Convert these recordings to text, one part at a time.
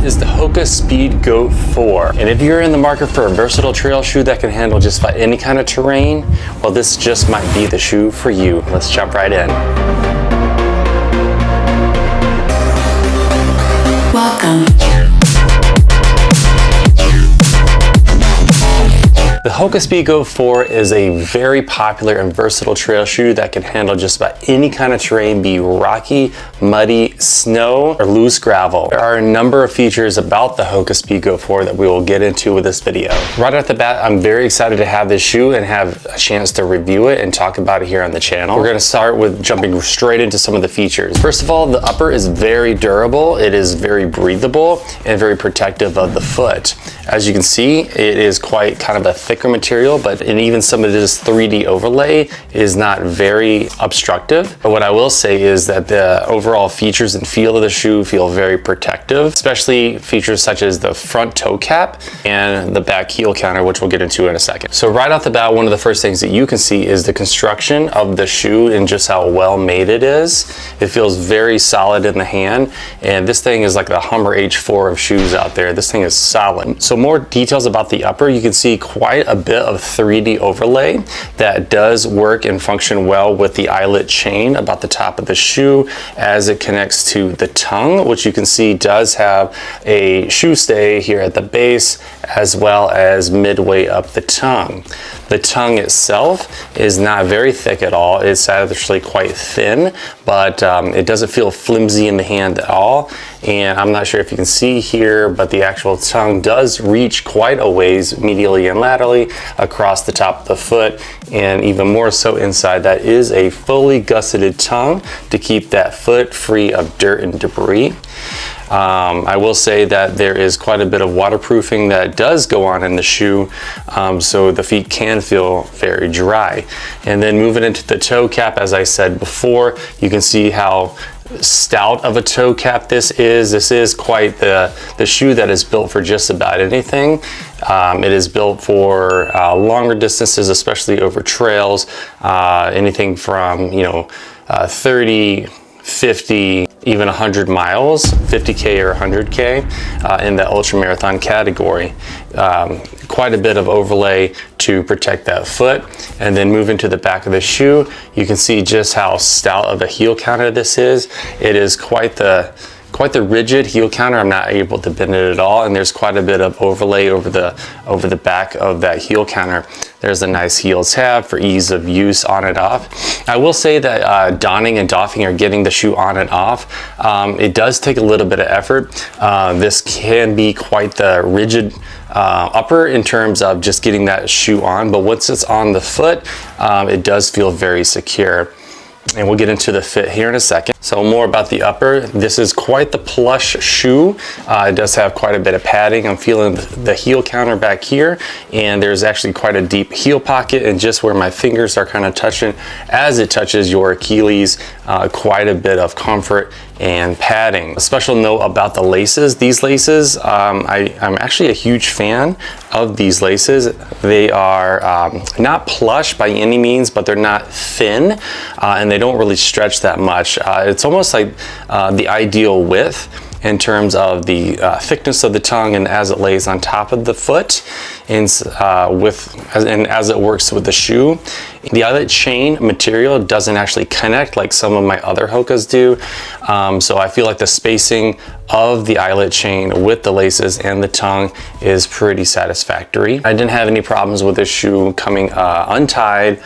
is the Hoka Speedgoat 4. And if you're in the market for a versatile trail shoe that can handle just about any kind of terrain, well, this just might be the shoe for you. Let's jump right in. Welcome. The Hoka Speedgoat 4 is a very popular and versatile trail shoe that can handle just about any kind of terrain, be rocky, muddy, snow, or loose gravel. There are a number of features about the Hoka Speedgoat 4 that we will get into with this video. Right off the bat, I'm very excited to have this shoe and have a chance to review it and talk about it here on the channel. We're going to start with jumping straight into some of the features. First of all, the upper is very durable, it is very breathable, and very protective of the foot. As you can see, it is quite kind of a thicker material, but even some of this 3D overlay is not very obstructive. But what I will say is that the overall features and feel of the shoe feel very protective, especially features such as the front toe cap and the back heel counter, which we'll get into in a second. So right off the bat, one of the first things that you can see is the construction of the shoe and just how well made it is. It feels very solid in the hand, and this thing is like the Hummer H4 of shoes out there. This thing is solid. So more details about the upper, you can see quite a bit of 3D overlay that does work and function well with the eyelet chain about the top of the shoe as it connects to the tongue, which you can see does have a shoe stay here at the base as well as midway up the tongue. The tongue itself is not very thick at all. It's actually quite thin, but it doesn't feel flimsy in the hand at all. And I'm not sure if you can see here, but the actual tongue does reach quite a ways medially and laterally across the top of the foot, and even more so inside. That is a fully gusseted tongue to keep that foot free of dirt and debris. I will say that there is quite a bit of waterproofing that does go on in the shoe, so the feet can feel very dry. And then moving into the toe cap, as I said before, you can see how stout of a toe cap this is. This is quite the shoe that is built for just about anything. It is built for longer distances, especially over trails, anything from 30, 50, even 100 miles, 50K or 100K in the ultra marathon category. Quite a bit of overlay to protect that foot. And then moving to the back of the shoe, you can see just how stout of a heel counter this is. It is quite the rigid heel counter. I'm not able to bend it at all, and there's quite a bit of overlay over the back of that heel counter. There's a nice heel tab for ease of use on and off. I will say that donning and doffing or getting the shoe on and off, it does take a little bit of effort. This can be quite the rigid upper in terms of just getting that shoe on, but once it's on the foot, it does feel very secure. And we'll get into the fit here in a second. So more about the upper. This is quite the plush shoe. It does have quite a bit of padding. I'm feeling the heel counter back here, and there's actually quite a deep heel pocket, and just where my fingers are kind of touching as it touches your Achilles, quite a bit of comfort and padding. A special note about the laces. These laces, I'm actually a huge fan of these laces. They are not plush by any means, but they're not thin, and they don't really stretch that much. It's almost like the ideal width in terms of the thickness of the tongue and as it lays on top of the foot, and as it works with the shoe. The eyelet chain material doesn't actually connect like some of my other Hokas do, so I feel like the spacing of the eyelet chain with the laces and the tongue is pretty satisfactory. I didn't have any problems with this shoe coming untied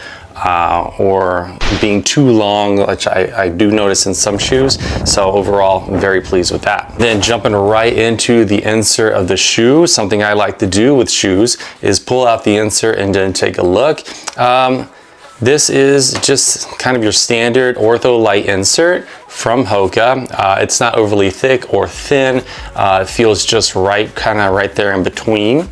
or being too long, which I do notice in some shoes. So overall, I'm very pleased with that. Then jumping right into the insert of the shoe, something I like to do with shoes is pull out the insert and then take a look. This is just kind of your standard ortho light insert from Hoka. It's not overly thick or thin. It feels just right, kind of right there in between.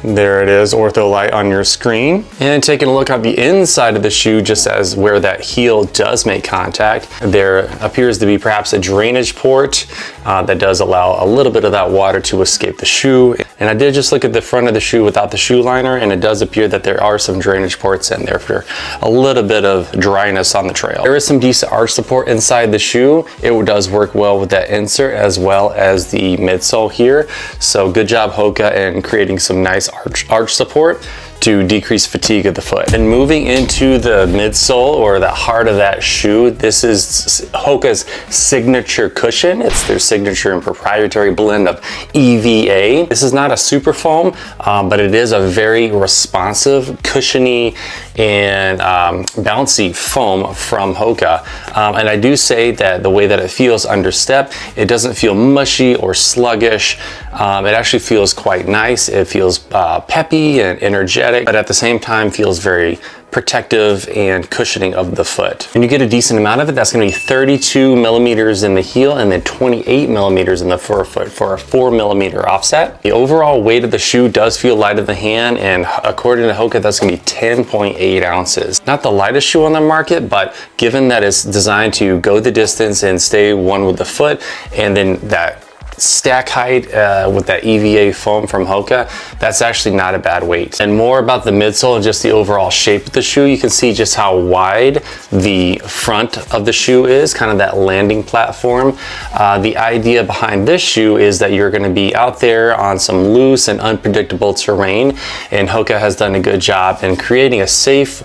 There it is, Ortho Light on your screen. And taking a look at the inside of the shoe, just as where that heel does make contact, there appears to be perhaps a drainage port that does allow a little bit of that water to escape the shoe. And I did just look at the front of the shoe without the shoe liner, and it does appear that there are some drainage ports in there for a little bit of dryness on the trail. There is some decent arch support inside the shoe. It does work well with that insert as well as the midsole here. So good job Hoka in creating some nice arch support to decrease fatigue of the foot. And moving into the midsole, or the heart of that shoe, this is Hoka's signature cushion. It's their signature and proprietary blend of EVA. This is not a super foam, but it is a very responsive, cushiony, and bouncy foam from Hoka. And I do say that the way that it feels under step, it doesn't feel mushy or sluggish. It actually feels quite nice. It feels peppy and energetic, but at the same time feels very protective and cushioning of the foot. And you get a decent amount of it. That's going to be 32 millimeters in the heel and then 28 millimeters in the forefoot for a 4 millimeter offset. The overall weight of the shoe does feel light in the hand, and according to Hoka, that's going to be 10.8 ounces. Not the lightest shoe on the market, but given that it's designed to go the distance and stay one with the foot, and then that stack height with that EVA foam from Hoka, that's actually not a bad weight. And more about the midsole and just the overall shape of the shoe, you can see just how wide the front of the shoe is, kind of that landing platform. The idea behind this shoe is that you're going to be out there on some loose and unpredictable terrain, and Hoka has done a good job in creating a safe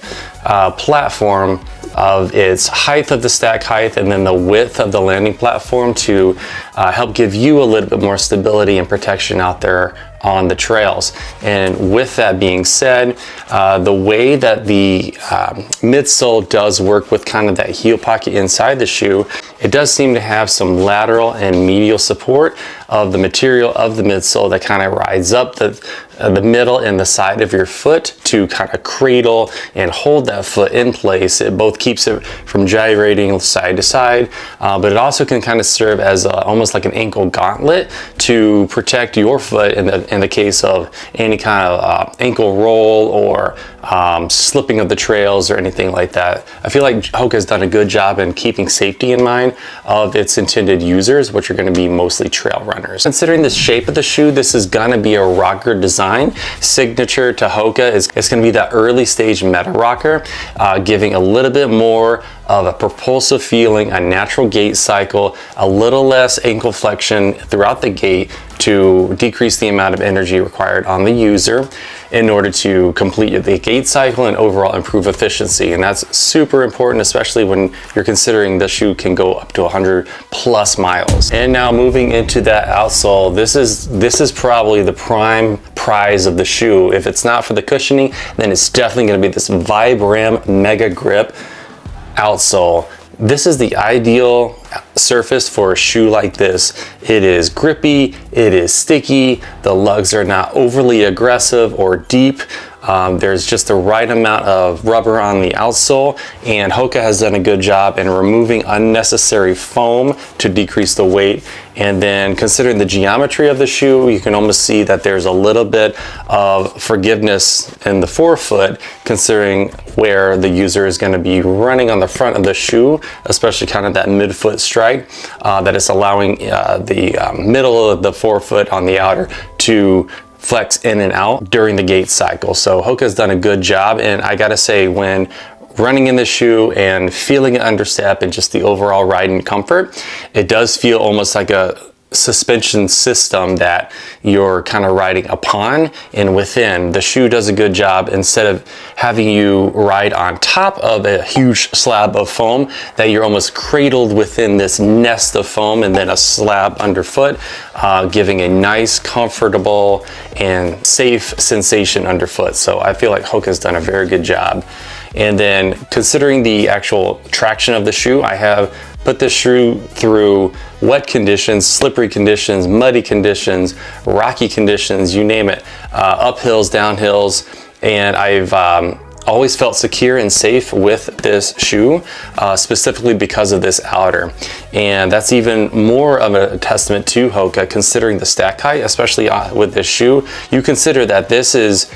platform of its height of the stack height and then the width of the landing platform to help give you a little bit more stability and protection out there on the trails. And with that being said, the way that the midsole does work with kind of that heel pocket inside the shoe, it does seem to have some lateral and medial support of the material of the midsole that kind of rides up the middle and the side of your foot to kind of cradle and hold that foot in place. It both keeps it from gyrating side to side, but it also can kind of serve as almost like an ankle gauntlet to protect your foot in the case of any kind of ankle roll or slipping of the trails or anything like that. I feel like Hoka has done a good job in keeping safety in mind of its intended users, which are going to be mostly trail runners. Considering the shape of the shoe, this is going to be a rocker design. Signature to Hoka is it's going to be that early stage meta rocker, giving a little bit more of a propulsive feeling, a natural gait cycle, a little less ankle flexion throughout the gait to decrease the amount of energy required on the user in order to complete the gait cycle and overall improve efficiency. And that's super important, especially when you're considering the shoe can go up to 100 plus miles. And now moving into that outsole, this is probably the prime prize of the shoe. If it's not for the cushioning, then it's definitely going to be this Vibram Mega Grip outsole. This is the ideal surface for a shoe like this. It is grippy, it is sticky, the lugs are not overly aggressive or deep. There's just the right amount of rubber on the outsole, and Hoka has done a good job in removing unnecessary foam to decrease the weight. And then considering the geometry of the shoe, you can almost see that there's a little bit of forgiveness in the forefoot, considering where the user is going to be running on the front of the shoe, especially kind of that midfoot strike, that is allowing the middle of the forefoot on the outer to flex in and out during the gait cycle. So Hoka's done a good job, and I gotta say, when running in the shoe and feeling it under step and just the overall riding comfort, it does feel almost like a suspension system that you're kind of riding upon and within. The shoe does a good job, instead of having you ride on top of a huge slab of foam, that you're almost cradled within this nest of foam and then a slab underfoot, giving a nice, comfortable, and safe sensation underfoot. So I feel like Hoka's done a very good job. And then considering the actual traction of the shoe, I have put this shoe through wet conditions, slippery conditions, muddy conditions, rocky conditions, you name it, uphills, downhills, and I've always felt secure and safe with this shoe, specifically because of this outer. And that's even more of a testament to Hoka, considering the stack height, especially with this shoe. You consider that this is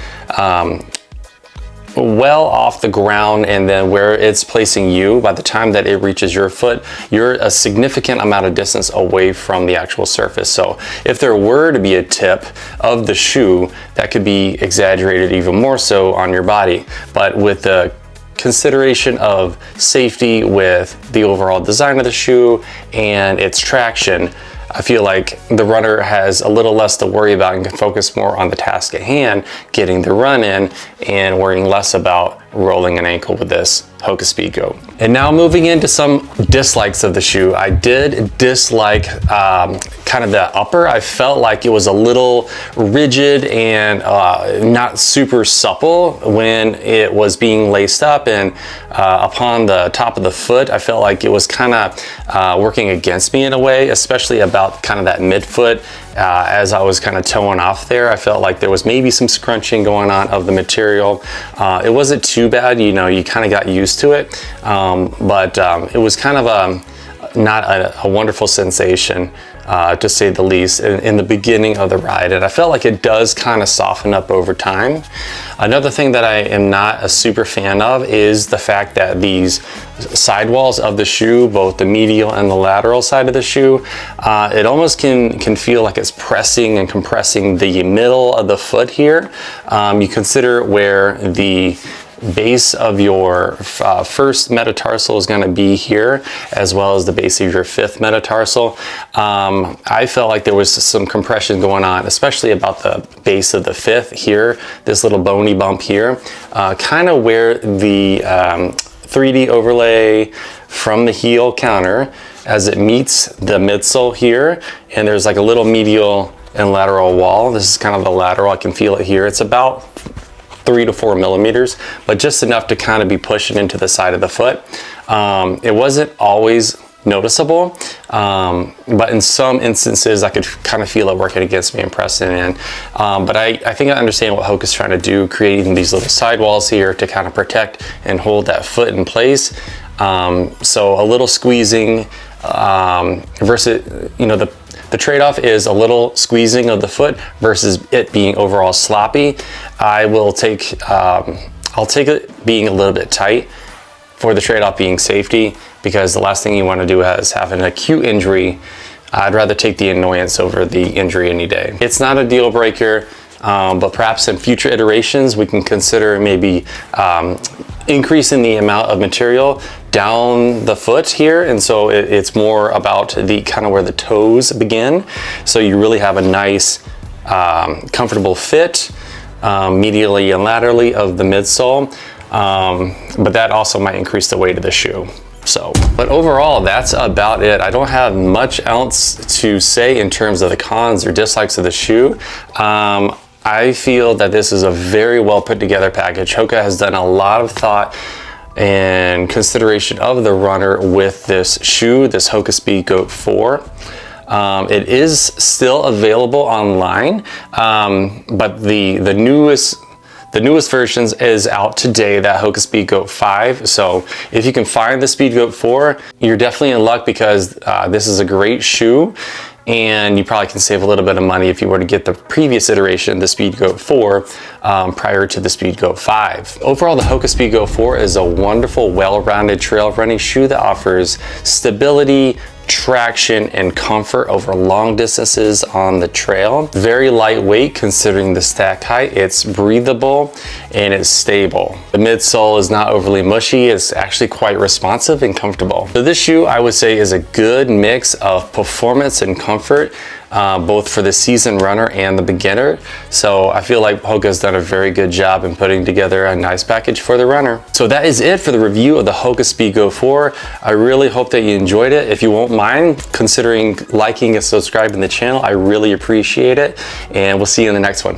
well off the ground, and then where it's placing you, by the time that it reaches your foot, you're a significant amount of distance away from the actual surface. So if there were to be a tip of the shoe, that could be exaggerated even more so on your body. But with the consideration of safety with the overall design of the shoe and its traction, I feel like the runner has a little less to worry about and can focus more on the task at hand, getting the run in, and worrying less about rolling an ankle with this Hoka Speedgoat. And now moving into some dislikes of the shoe. I did dislike kind of the upper. I felt like it was a little rigid and not super supple when it was being laced up, and upon the top of the foot, I felt like it was kind of working against me in a way, especially about kind of that midfoot. As I was kind of toeing off there, I felt like there was maybe some scrunching going on of the material. It wasn't too bad, you know, you kind of got used to it, but it was kind of not a wonderful sensation, to say the least, in the beginning of the ride. And I felt like it does kind of soften up over time. Another thing that I am not a super fan of is the fact that these sidewalls of the shoe, both the medial and the lateral side of the shoe, it almost can feel like it's pressing and compressing the middle of the foot here. You consider where the base of your first metatarsal is going to be here, as well as the base of your fifth metatarsal. I felt like there was some compression going on, especially about the base of the fifth here, this little bony bump here, kind of where the 3D overlay from the heel counter as it meets the midsole here, and there's like a little medial and lateral wall. This is kind of the lateral. I can feel it here. It's about 3 to 4 millimeters, but just enough to kind of be pushing into the side of the foot. It wasn't always noticeable, but in some instances I could kind of feel it working against me and pressing in. But I think I understand what Hoka's trying to do, creating these little sidewalls here to kind of protect and hold that foot in place. So a little squeezing versus, you know, the trade-off is a little squeezing of the foot versus it being overall sloppy. I will take, I'll take it being a little bit tight for the trade-off being safety, because the last thing you want to do is have an acute injury. I'd rather take the annoyance over the injury any day. It's not a deal breaker, but perhaps in future iterations we can consider maybe increasing the amount of material down the foot here, and so it's more about the kind of where the toes begin, so you really have a nice comfortable fit medially and laterally of the midsole, but that also might increase the weight of the shoe. So, but overall, that's about it. I don't have much else to say in terms of the cons or dislikes of the shoe. I feel that this is a very well put together package. Hoka has done a lot of thought and consideration of the runner with this shoe, this Hoka Speedgoat 4. It is still available online, but the newest versions is out today, that Hoka Speedgoat 5. So if you can find the Speedgoat 4, you're definitely in luck, because this is a great shoe, and you probably can save a little bit of money if you were to get the previous iteration, the Speedgoat 4, prior to the Speedgoat 5. Overall, the Hoka Speedgoat 4 is a wonderful, well-rounded trail running shoe that offers stability, traction, and comfort over long distances on the trail. Very lightweight considering the stack height. It's breathable and it's stable. The midsole is not overly mushy. It's actually quite responsive and comfortable. So this shoe, I would say, is a good mix of performance and comfort, both for the seasoned runner and the beginner. So I feel like Hoka's done a very good job in putting together a nice package for the runner. So that is it for the review of the Hoka Speedgoat 4. I really hope that you enjoyed it. If you won't mind considering liking and subscribing the channel, I really appreciate it. And we'll see you in the next one.